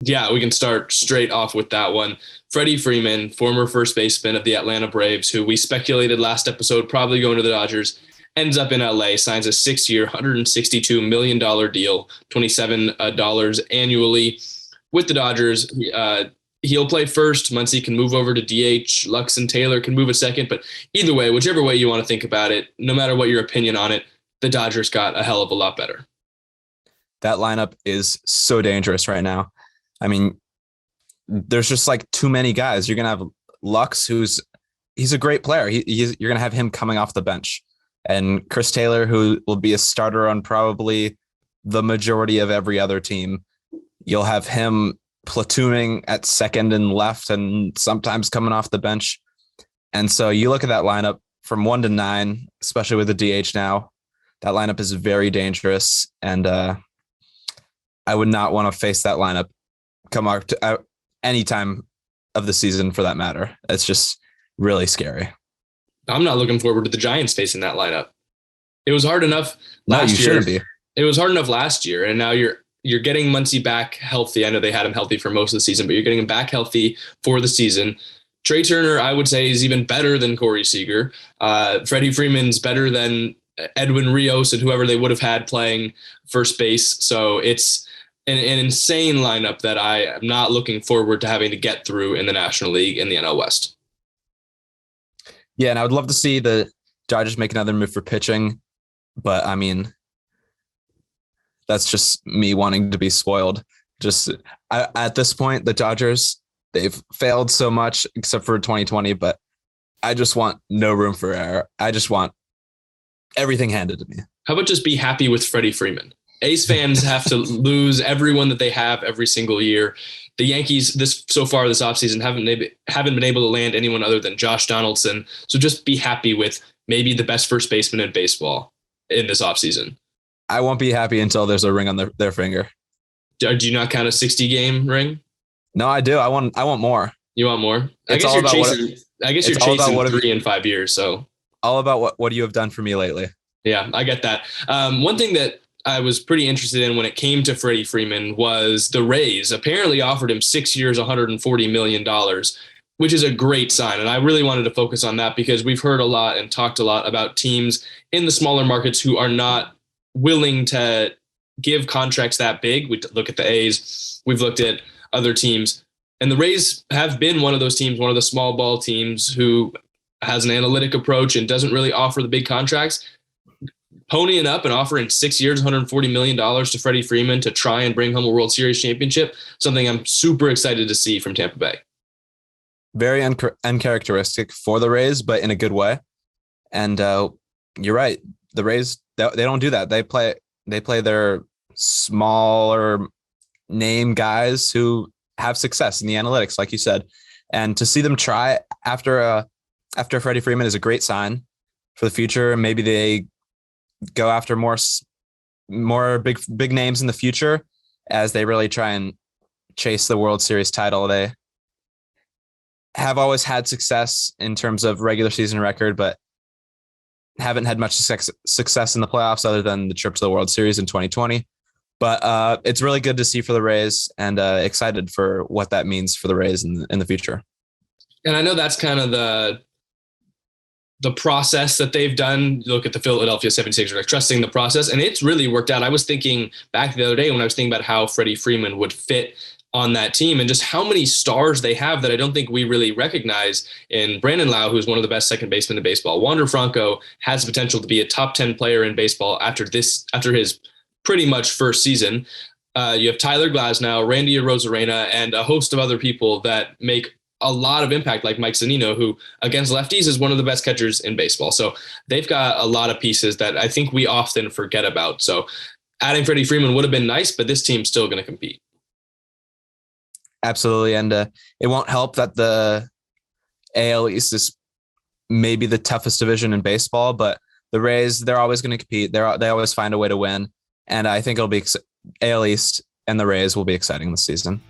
Yeah, we can start straight off with that one. Freddie Freeman, former first baseman of the Atlanta Braves, who we speculated last episode probably going to the Dodgers, ends up in LA, signs a 6-year, $162 million deal, $27 annually with the Dodgers. He'll play first. Muncy can move over to DH. Lux and Taylor can move a second. But either way, whichever way you want to think about it, no matter what your opinion on it, the Dodgers got a hell of a lot better. That lineup is so dangerous right now. I mean, there's just like too many guys. You're going to have Lux, he's a great player. You're going to have him coming off the bench. And Chris Taylor, who will be a starter on probably the majority of every other team. You'll have him platooning at second and left and sometimes coming off the bench. And so you look at that lineup from 1 to 9, especially with the DH now, that lineup is very dangerous. And I would not want to face that lineup come up to any time of the season for that matter. It's just really scary. I'm not looking forward to the Giants facing that lineup. It was hard enough last year. Shouldn't be. It was hard enough last year, and now you're getting Muncy back healthy. I know they had him healthy for most of the season, but you're getting him back healthy for the season. Trey Turner, I would say, is even better than Corey Seager. Freddie Freeman's better than Edwin Rios and whoever they would have had playing first base. So it's an insane lineup that I am not looking forward to having to get through in the National League and the NL West. Yeah, and I would love to see the Dodgers make another move for pitching, but I mean, that's just me wanting to be spoiled. At this point, the Dodgers, they've failed so much except for 2020, but I just want no room for error. I just want everything handed to me. How about just be happy with Freddie Freeman? A's fans have to lose everyone that they have every single year. The Yankees this offseason haven't been able to land anyone other than Josh Donaldson. So just be happy with maybe the best first baseman in baseball in this offseason. I won't be happy until there's a ring on their finger. Do you not count a 60-game ring? No, I do. I want more. You want more? I guess you're chasing 3 in 5 years. So all about what you have done for me lately. Yeah, I get that. One thing that I was pretty interested in when it came to Freddie Freeman was the Rays apparently offered him 6 years, $140 million, which is a great sign. And I really wanted to focus on that because we've heard a lot and talked a lot about teams in the smaller markets who are not willing to give contracts that big. We look at the A's, we've looked at other teams, and the Rays have been one of those teams, one of the small ball teams who has an analytic approach and doesn't really offer the big contracts. Ponying up and offering 6 years, $140 million to Freddie Freeman to try and bring home a World Series championship, something I'm super excited to see from Tampa Bay. Very uncharacteristic for the Rays, but in a good way. And you're right. The Rays, they don't do that. They play their smaller name guys who have success in the analytics, like you said. And to see them try after Freddie Freeman is a great sign for the future. Maybe they go after more big names in the future as they really try and chase the World Series title. They have always had success in terms of regular season record, but haven't had much success in the playoffs other than the trip to the World Series in 2020. But it's really good to see for the Rays and excited for what that means for the Rays in the future. And I know that's kind of the process that they've done. Look at the Philadelphia 76ers, like trusting the process, and it's really worked out. I was thinking back the other day when I was thinking about how Freddie Freeman would fit on that team and just how many stars they have that I don't think we really recognize in Brandon Lau, who's one of the best second basemen in baseball. Wander Franco has the potential to be a top 10 player in baseball after his pretty much first season. You have Tyler Glasnow, Randy Arozarena, and a host of other people that make a lot of impact, like Mike Zunino, who against lefties is one of the best catchers in baseball. So they've got a lot of pieces that I think we often forget about. So adding Freddie Freeman would have been nice, but this team's still going to compete. Absolutely. And it won't help that the AL East is maybe the toughest division in baseball, but the Rays, they're always going to compete. They always find a way to win. And I think it'll be AL East and the Rays will be exciting this season.